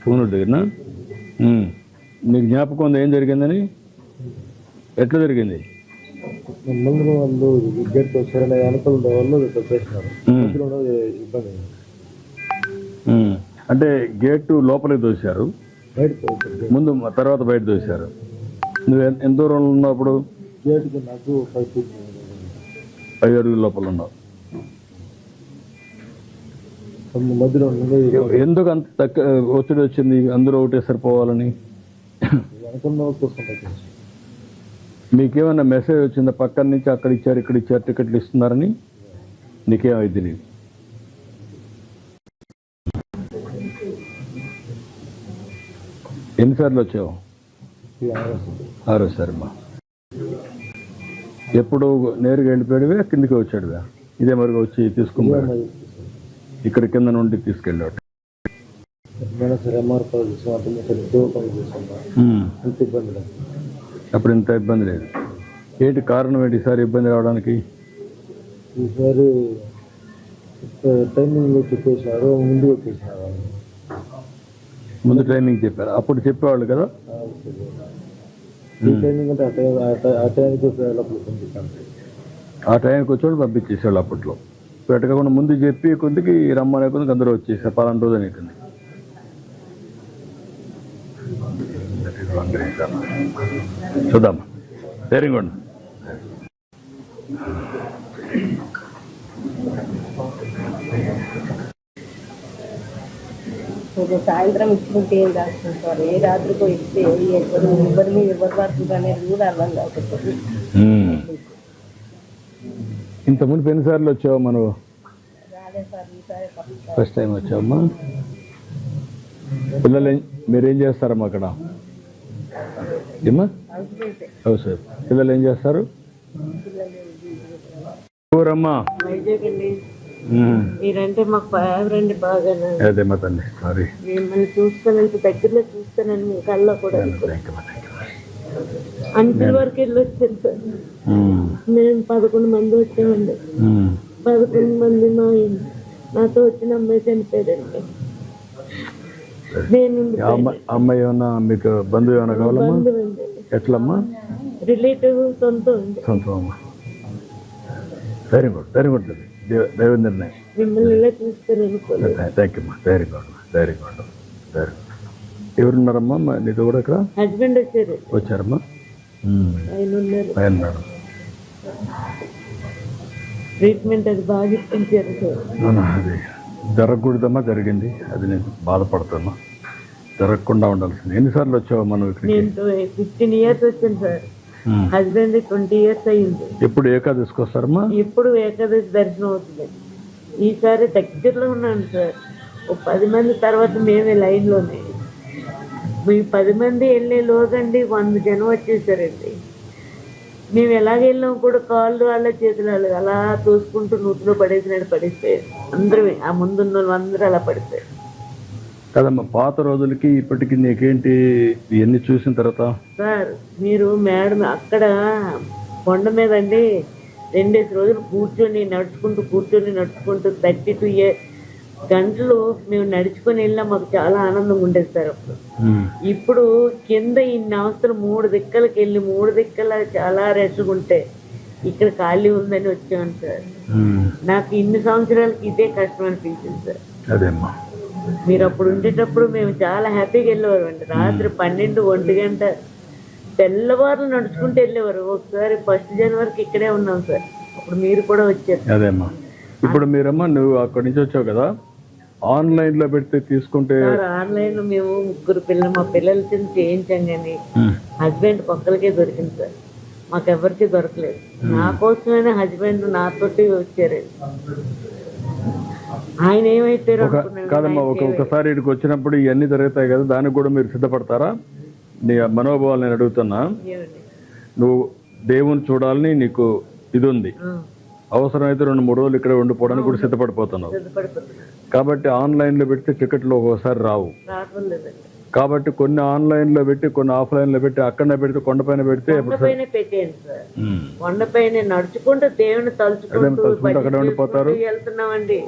పూనూరు దగ్గరనా? నీకు జ్ఞాపకం ఉంది ఏం జరిగిందని? ఎట్లా జరిగింది? ముందు వాళ్ళు గేట్ వచ్చారనే అనుకూల వాళ్ళు చేసినారు. ఇబ్బంది అంటే గేటు లోపలికి దోశారు, ముందు తర్వాత బయట దోశారు. నువ్వు ఎంత దూరంలో ఉన్నప్పుడు? గేటుకి నాకు 5 అడుగుల లోపల ఉన్నావు. మధ్యలో ఎందుకు అంత ఒత్తిడి వచ్చింది అందరూ ఒకటే సరిపోవాలని? మీకేమన్నా మెసేజ్ వచ్చిందా పక్కన నుంచి? అక్కడ ఇచ్చారు ఇక్కడ ఇచ్చారు టికెట్లు ఇస్తున్నారని నీకేమైంది తెలియదు? ఎన్నిసార్లు వచ్చావు? 6సారి. అమ్మా ఎప్పుడు నేరుగా వెళ్ళిపోయాడువే కిందికి వచ్చాడువే? ఇదే మరిగా వచ్చి తీసుకున్నాడు ఇక్కడ కింద నుండి తీసుకెళ్ళాడు. అప్పుడు ఇంత ఇబ్బంది లేదు. ఏంటి కారణం ఏంటి ఈసారి ఇబ్బంది రావడానికి? ఈసారి టైమింగ్ చెప్పేసినారు, ముందు వచ్చేసినారు. ముందు ట్రైనింగ్ చెప్పారు, అప్పుడు చెప్పేవాళ్ళు కదా? ట్రైనింగ్ అంటే ఆ టైంకి వచ్చేవాళ్ళు పంపించేసేవాళ్ళు అప్పట్లో. పెట్టకుండా ముందు చెప్పి కొద్దికి రమ్మనే కొద్దికి అందరూ వచ్చేసారు. 10 రోజులు అవుతుంది. చూద్దామా? Very good. సాయంత్రం ఇచ్చుకుంటే ఏం రాసుకుంటారు, ఏ రాత్రికో ఇస్తే ఎవరి మీద ఎవరు పడుతుంది అనేది కూడా అర్థం కాకపోతే. ఇంతకుముందు ఎన్నిసార్లు వచ్చావు మనం? ఫస్ట్ టైం వచ్చావమ్మా. పిల్లలు మీరేం చేస్తారమ్మా అక్కడ? ఏమ్మా హౌస్ వైఫ్. పిల్లలు ఏం చేస్తారు? ఊరమ్మా? మీరంటే మాకు ఫేవరెట్ బాగా. అదే మా తల్లి, సారీ. మిమ్మల్ని చూస్తానంత దగ్గరలో చూస్తానని మీ కళ్ళలో కూడా అంచుల వరకు వెళ్ళి వచ్చాను సార్. మేము 11 మంది వచ్చామండి. 11 మంది నాతో వచ్చిన అమ్మాయి చనిపోయారండి. నేను అమ్మాయి ఏమన్నా మీకు బంధువు ఏమైనా కావాలమ్మా? ఎట్లమ్మా? రిలేటివ్ సొంతం అండి. సొంతం అమ్మా. Very good, very good. దేవేంద్రనే మిమ్మల్ని ఇలా చూస్తాను అనుకోలేదు. థ్యాంక్ యూ అమ్మా. Very good, very good, very good. ఎవరున్నారమ్మా నీతో కూడా ఇక్కడ? హస్బెండ్ వచ్చారు. వచ్చారమ్మా? ఆయన ఉన్నారు. ఆయన ఉన్నాడు. ట్రీట్మెంట్ అది బాగా ఇప్పించారు సార్. అది జరగకూడదమ్మా, జరిగింది. అది నేను బాధపడుతున్నా. జరగకుండా ఉండాల్సింది. ఎన్నిసార్లు వచ్చావు మనం ఇక్కడ? నేను 15 years వచ్చాను సార్. హస్బెండ్ 20 years అయ్యింది. ఎప్పుడు ఏకాదశికి వస్తారమ్మా? ఎప్పుడు ఏకాదశి దర్శనం అవుతుంది. ఈసారి దగ్గరలో ఉన్నాను సార్. ఓ 10 మంది తర్వాత మేమే లైన్లోనే. మీ 10 మంది వెళ్ళే లోగండి 100 జనం వచ్చేసారండి. మేము ఎలాగ వెళ్ళాం కూడా కాళ్ళు వాళ్ళ చేతులు వాళ్ళు అలా తోసుకుంటూ నూతిలో పడేసినట్టు పడిపోయారు. అందరూ ఆ ముందున్న వాళ్ళు అందరూ అలా పడిపోయారు కదమ్మా. పాత రోజులకి ఇప్పటికి నీకేంటి ఇవన్నీ చూసిన తర్వాత? సార్ మీరు మేడం అక్కడ కొండ మీద అండి 2 రోజులు కూర్చొని నడుచుకుంటూ 32 గంటలు మేము నడుచుకొని వెళ్ళినా మాకు చాలా ఆనందంగా ఉండేది సార్ అప్పుడు. ఇప్పుడు కింద ఇన్ని అవస్థలు 3 దిక్కలకి వెళ్ళి 3 దిక్కల చాలా రెస్ట్గా ఉంటే ఇక్కడ ఖాళీ ఉందని వచ్చాను సార్. నాకు ఇన్ని సంవత్సరాలకి ఇదే కష్టం అనిపించింది సార్. అదేమ్మా, మీరు అప్పుడు ఉండేటప్పుడు మేము చాలా హ్యాపీగా వెళ్ళేవారు అండి. రాత్రి 12, 1 గంట తెల్లవారులు నడుచుకుంటూ వెళ్ళేవారు. ఒకసారి 1 జనవరికి ఇక్కడే ఉన్నాం సార్. అప్పుడు మీరు కూడా వచ్చారు. అదేమ్మా. ఇప్పుడు మీరమ్మా నువ్వు అక్కడి నుంచి వచ్చావు కదా, ఆన్లైన్ లో పెడితే తీసుకుంటే? ఆన్లైన్ లో మేము 3 పిల్లలు మా పిల్లల కింద చేయించాం కానీ హస్బెండ్ ఒక్కరికే దొరికింది సార్. మాకెవరికి దొరకలేదు. నా కోసమైనా హస్బెండ్ నాతోటి వచ్చారు. ఆయన ఏమైతే కాదమ్మా, ఒక్కొక్కసారి ఇక్కడికి వచ్చినప్పుడు ఇవన్నీ జరుగుతాయి కదా, దానికి కూడా మీరు సిద్ధపడతారా? నీ మనోభావాలు నేను అడుగుతున్నా. నువ్వు దేవుని చూడాలని నీకు ఇది ఉంది, అవసరమైతే 2-3 రోజులు ఇక్కడ ఉండిపోవడానికి కూడా సిద్ధపడిపోతున్నావు. కాబట్టి ఆన్లైన్లో పెడితే టికెట్లు ఒక్కోసారి రావు. కాబట్టి కొన్ని ఆన్లైన్లో పెట్టి కొన్ని ఆఫ్లైన్లో పెట్టి అక్కడనే పెడితే కొండపైన పెడితే కొండపైన నడుచుకుంటూ దేవుని తలుచుకుంటూ అక్కడ ఉండిపోతారు. వెళ్తున్నామండి.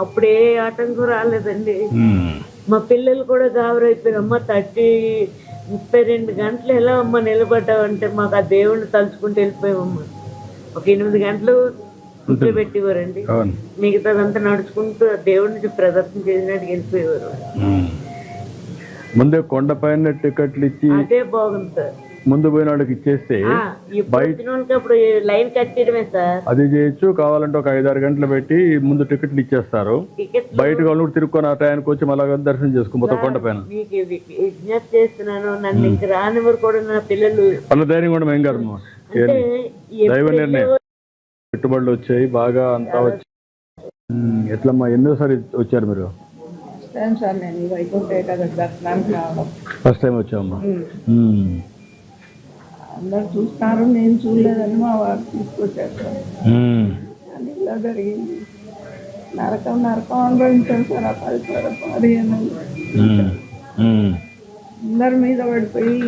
అప్పుడే ఆటంకం రాలేదండి. ఉమ్. మా పిల్లలు కూడా గాబరైపోయారు. అమ్మ 32 గంటలు ఎలా అమ్మ నిలబడ్డావంటే మాకు ఆ దేవుణ్ణి తలుచుకుంటూ వెళ్ళిపోయామమ్మా. ఒక 8 గంటలు కూర్చోబెట్టేవారండి, అవును. మిగతాదంతా నడుచుకుంటూ ఆ దేవుడిని ప్రదర్శన చేసినట్టు వెళ్ళిపోయేవారు. ఉమ్. ముందే కొండపైన టికెట్లు ఇచ్చి అదే బాగుంది సార్. ముందు పోయిన వాళ్ళకి ఇచ్చేస్తే ఇప్పుడు వచ్చిన వాళ్ళకి అప్పుడు లైన్ కట్టడమే సార్. అది చేయొచ్చు. కావాలంటే ఒక 5-6 గంటలు పెట్టి ముందు టికెట్లు ఇచ్చేస్తారు. టికెట్ బయట వాళ్ళు తిరుక్కొని ఆ టైంకి వచ్చి మళ్ళా దర్శనం చేసుకుంటారు కొండపైన. మీకు విజ్ఞప్తి చేస్తున్నాను, నన్ను ఇంక రానివారు కూడా నా పిల్లలు. వాళ్ళ ధైర్యం కూడా ఏం కాదు. అంటే దైవ నిర్ణయం. పెట్టుబడులు వచ్చాయి బాగా అంతా వచ్చి. ఎట్లమ్మా ఎన్నోసారి వచ్చారు మీరు? సార్ నేను వైకుంఠ ఏకాదశి దర్శనానికి రావడం ఫస్ట్ టైం వచ్చామమ్మా. అందరు చూస్తారు, నేను చూడలేదని మా వారు తీసుకొచ్చారు సార్. అని ఇలా జరిగింది. నరకం అనుభవించాను సార్. ఆ 15 అందరి మీద పడిపోయి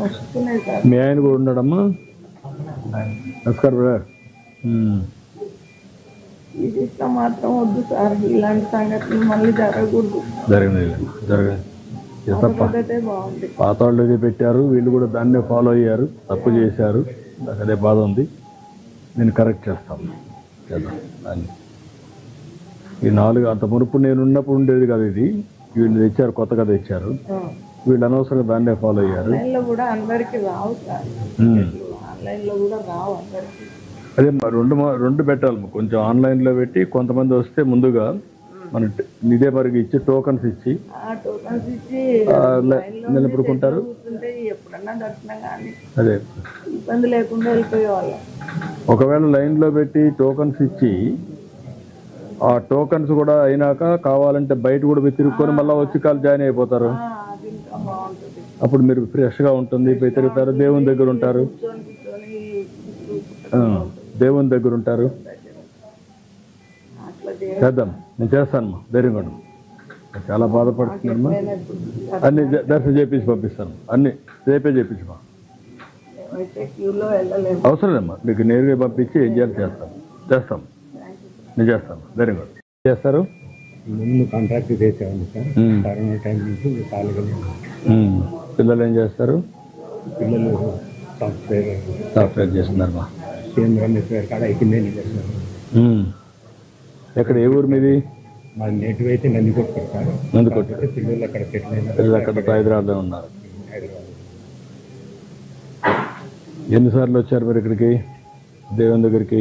వస్తున్నాయి సార్. మీ ఆయన కూడా ఉన్నాడమ్మా? నమస్కారం బ్రదర్. ఇది ఇష్టం మాత్రం వద్దు సార్. ఇలాంటి సంఘటనలు మళ్ళీ జరగకూడదు. జరగదు. పద్ధతే బాగుంది. పాత వాళ్ళు ఇది పెట్టారు, వీళ్ళు కూడా దాన్నే ఫాలో అయ్యారు, తప్పు చేశారు. నాకు అదే బాధ ఉంది. నేను కరెక్ట్ చేస్తాను చేద్దాం దాన్ని. ఈ 4 అంత మునుపు నేను ఉన్నప్పుడు ఉండేది కదా ఇది. వీళ్ళు తెచ్చారు, కొత్తగా తెచ్చారు. వీళ్ళు అనవసరంగా దాన్నే ఫాలో అయ్యారు. ఆన్లైన్లో కూడా అందరికి రావు సార్. ఆన్లైన్లో కూడా రావు అందరికి. అదే రెండు పెట్టాలి. కొంచెం ఆన్లైన్లో పెట్టి కొంతమంది వస్తే ముందుగా మన ఇదే మరికి ఇచ్చి టోకన్స్ ఇచ్చి నిలబడుకుంటారు. ఎప్పుడన్నా దర్శనం కానీ అదే ఇబ్బంది లేకుండా వెళ్ళిపోయేవాళ్ళం. ఒకవేళ లైన్లో పెట్టి టోకన్స్ ఇచ్చి ఆ టోకన్స్ కూడా అయినాక కావాలంటే బయట కూడా పోయి తిరుక్కొని మళ్ళీ వచ్చి కాలు జాయిన్ అయిపోతారు. అది ఇంకా బాగుంటుంది. అప్పుడు మీరు ఫ్రెష్గా ఉంటుంది, పోయి తిరుగుతారు, దేవుని దగ్గర ఉంటారు. దేవుని దగ్గర ఉంటారు. చేద్దాం, నేను చేస్తానమ్మా. ధైర్యంగా ఉండు. చాలా బాధపడుతున్నామ్మా. అన్ని దర్శనం చేపించి పంపిస్తాను. అన్ని రేపే చేపించమా. అవసరం లేమ్మా. మీకు నేరుగా పంపించి ఏం చేయాలి చేస్తాం. నేను చేస్తాను. ధైర్యంగా ఉండు. చేస్తారు. ముందు కాంట్రాక్ట్ చేసేవాడిని సార్. కరోనా టైం నుంచి ఖాళీగా పిల్లలు ఏం చేస్తారు? పిల్లలు సాఫ్ట్వేర్ చేస్తున్నారమ్మా. కేంద్రం కాడ ఎక్కిందని చేస్తున్నారు. ఎక్కడ, ఏ ఊరు మీది? మా నేటివ్ అయితే నందికొట్టు సార్. నందికొట్టు. పిల్లలు అక్కడ సెటిల్ పిల్లలు అక్కడ హైదరాబాద్లో ఉన్నారు. హైదరాబాద్. ఎన్నిసార్లు వచ్చారు మీరు ఇక్కడికి, దేవుని దగ్గరికి?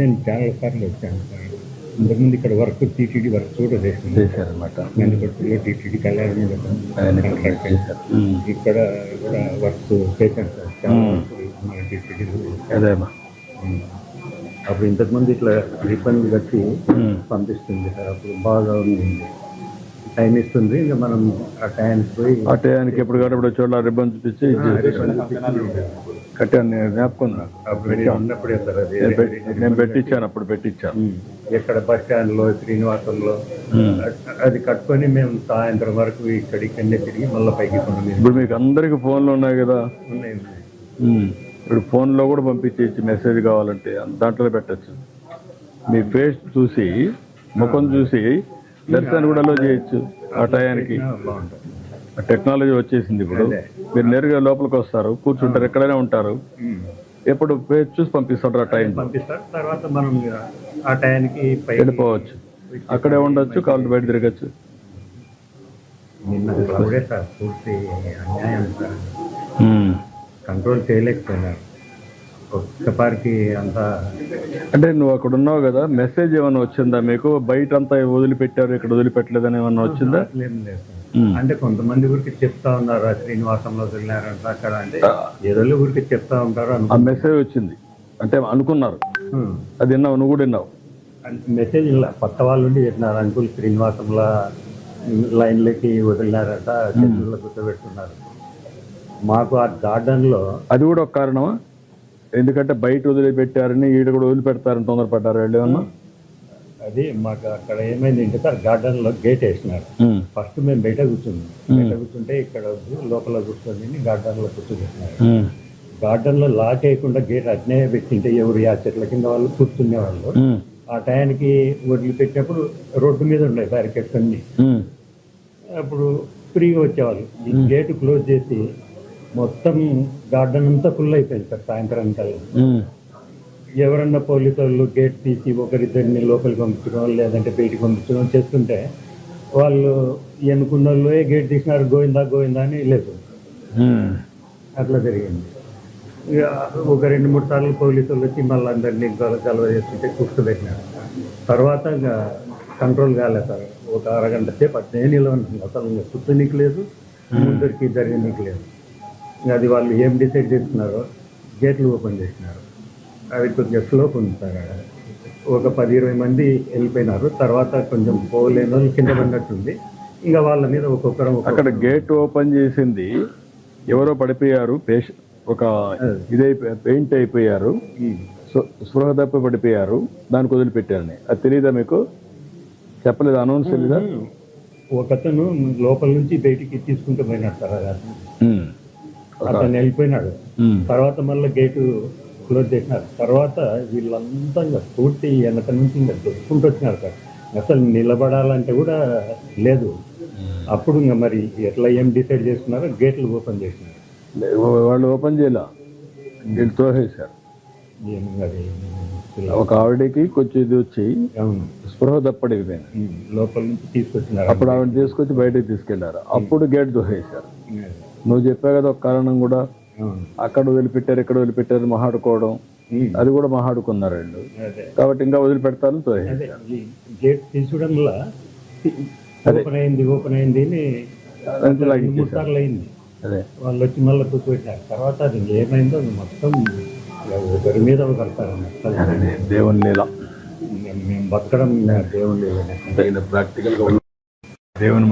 నేను చాలా సార్లు వచ్చాను సార్. ఇంతకుముందు ఇక్కడ వర్క్ టీటీడీ వర్క్ కూడా చేశారనమాట. నందికొట్టులో టీటీడీ కళ్యాణ్ కాంట్రాక్ట్ చేశారు. ఇక్కడ కూడా వర్క్ చేశాను సార్. చాలా వర్క్ మన టీటీడీలో. అదేమ్మా. అప్పుడు ఇంతకుముందు ఇట్లా రిబ్బన్ కట్టి పంపిస్తుంది సార్. అప్పుడు బాగా ఉంది, టైం ఇస్తుంది. ఇంకా మనం ఆ టైంకి పోయి ఆ టైంకి ఎప్పుడు కాబట్టి చోట్ల రిబ్బన్ చూపించి కట్టాను. నేను జ్ఞాపకం నాకు. ఉన్నప్పుడే సార్ అది నేను పెట్టించాను, అప్పుడు పెట్టించాను. ఎక్కడ బస్ స్టాండ్లో శ్రీనివాసంలో అది కట్టుకొని మేము సాయంత్రం వరకు ఇక్కడికన్నే తిరిగి మళ్ళీ పైకి కొన్నాం. ఇప్పుడు మీకు అందరికి ఫోన్లు ఉన్నాయి కదా. ఉన్నాయి. ఇప్పుడు ఫోన్లో కూడా పంపించేసి మెసేజ్ కావాలంటే దాంట్లో పెట్టచ్చు. మీ ఫేస్ చూసి, ముఖం చూసి దర్శనం కూడా అలో చేయొచ్చు ఆ టయానికి. బాగుంటుంది. టెక్నాలజీ వచ్చేసింది. ఇప్పుడు మీరు నేరుగా లోపలికి వస్తారు, కూర్చుంటారు, ఎక్కడైనా ఉంటారు. ఎప్పుడు ఫేస్ చూసి పంపిస్తారు. ఆ టైం పంపిస్తారు. తర్వాత మనం ఆ టయానికి వెళ్ళిపోవచ్చు. అక్కడే ఉండొచ్చు, కాళ్ళు బయట తిరగచ్చు. నిన్న క్లౌడే సార్, పూర్తి అన్యాయం సార్. కంట్రోల్ చేయలేకపోయినారు ఒక్కసారికి అంతా. అంటే నువ్వు అక్కడ ఉన్నావు కదా, మెసేజ్ ఏమైనా వచ్చిందా మీకు? బయట అంతా వదిలిపెట్టారు, ఇక్కడ వదిలిపెట్టలేదని ఏమన్నా వచ్చిందా? లేదు సార్. అంటే కొంతమంది ఊరికి చెప్తా ఉన్నారు శ్రీనివాసంలో వదిలినారంట అక్కడ. అంటే ఏదో ఊరికి చెప్తా ఉంటారు. ఆ మెసేజ్ వచ్చింది అంటే అనుకున్నారు. అది విన్నావు, నువ్వు కూడా విన్నావు? మెసేజ్ ఇలా కొత్త వాళ్ళు ఉండి చెప్పినారు, అంకుల్ శ్రీనివాసంలో లైన్లకి వదిలినారంట, చెట్లలో కూర్చోబెట్టుకున్నారు. మాకు ఆ గార్డెన్లో అది కూడా ఒక కారణమా? ఎందుకంటే బయట వదిలిపెట్టారని ఈడ కూడా వదిలిపెడతారని తొందరపడ్డారు వాళ్ళు ఏమన్నా? అది మాకు అక్కడ ఏమైంది అంటే సార్, గార్డెన్లో గేట్ వేసినారు. ఫస్ట్ మేము బయట కూర్చున్నాం. బయట కూర్చుంటే ఇక్కడ లోపల కూర్చొని గార్డెన్లో కూర్చోబెట్టినారు. గార్డెన్లో లాక్ వేయకుండా గేట్ అట్నే పెట్టింటే ఎవరు ఆ చెట్ల కింద వాళ్ళు కూర్చునే వాళ్ళు. ఆ టయానికి వదిలిపెట్టినప్పుడు రోడ్డు మీద ఉండే బ్యారికేడ్స్ అన్నీ. ఉమ్, అప్పుడు ఫ్రీగా వచ్చేవాళ్ళు. ఈ గేటు క్లోజ్ చేసి మొత్తం గార్డెన్ అంతా ఫుల్ అయిపోయింది సార్ సాయంత్రానికల్లా. ఉమ్, ఎవరన్నా పోలీసు వాళ్ళు గేట్ తీసి ఒకరిద్దరిని లోపలికి పంపించడం లేదంటే బయటికి పంపించడం చేస్తుంటే వాళ్ళు ఎన్నుకున్న వాళ్ళు గేట్ తీసినారు గోవిందా గోవిందా అని లేదు. ఉమ్. అట్లా జరిగింది. ఇక ఒక 2-3 సార్లు పోలీసు వాళ్ళు వచ్చి మళ్ళీ అందరినీ గలవ చేస్తుంటే కూర్చోబెట్టినారు. తర్వాత ఇంకా కంట్రోల్ కాలేదు సార్. ఒక అరగంట సేపు అట్లే నిలవన్నాను. అసలు ఇంకా కూర్చోనీకి లేదు, ముందరికి జరగనీకి లేదు. ఇంకా అది వాళ్ళు ఏం డిసైడ్ చేసుకున్నారో గేట్లు ఓపెన్ చేసినారు. అది కొద్దిగా స్లోప్ ఉంది సార్. ఒక 10-20 మంది వెళ్ళిపోయినారు. తర్వాత కొంచెం పోలేని వాళ్ళు కింద పడినట్టుంది. ఇంకా వాళ్ళ మీద ఒక్కొక్కరం అక్కడ గేట్ ఓపెన్ చేసింది ఎవరో పడిపోయారు, ఒక ఇదైపోయి పెయింట్ అయిపోయారు, స్పృహ తప్పి పడిపోయారు, దానికి వదిలిపెట్టారని. అది తెలియదా మీకు? చెప్పలేదు, అనౌన్స్ తెలీదా? ఒకతను లోపల నుంచి బయటికి తీసుకుంటూ పోయినాడు సార్. అది ఉమ్, అతను వెళ్ళిపోయినాడు. ఉమ్, తర్వాత మళ్ళీ గేటు క్లోజ్ చేసినారు. తర్వాత వీళ్ళంతా ఇంకా పూర్తి వెనక నుంచి ఇంకా దొరుకుంటూ వచ్చినారు సార్. అసలు నిలబడాలంటే కూడా లేదు. అప్పుడు ఇంకా మరి ఎట్లా ఏం డిసైడ్ చేసుకున్నారో గేట్లు ఓపెన్ చేసినారు. వాళ్ళు ఓపెన్ చేయాల, వీళ్ళు తోసేశారు. అది ఒక ఆవిడకి కొంచెం ఇది వచ్చి అవును స్పృహ తప్పడిపోయింది. లోపల నుంచి తీసుకొచ్చినారు. అప్పుడు ఆవిడ తీసుకొచ్చి బయటకు తీసుకెళ్లారు. అప్పుడు గేట్ తోసేశారు. నువ్వు చెప్పావు కదా ఒక కారణం కూడా, అవును. అక్కడ వదిలిపెట్టారు ఇక్కడ వదిలిపెట్టారు మహాడుకోవడం, అది కూడా మహాడుకున్నారు వీళ్ళు. అదే కాబట్టి ఇంకా వదిలిపెడతాను అదే తోసేశారు. ఈ గేట్ తీసుకోవడం వల్ల ఓపెన్ అయింది అని అంతే 2-3 సార్లు అయింది. అదే వాళ్ళు వచ్చి మళ్ళీ కూర్చోబెట్టారు. తర్వాత అది ఏమైందో అది మొత్తం ఒకరి మీద కడతారు. అదే దేవుని లీల. మేము బతకడం దేవుని లేదనే ప్రాక్టికల్ దేవుని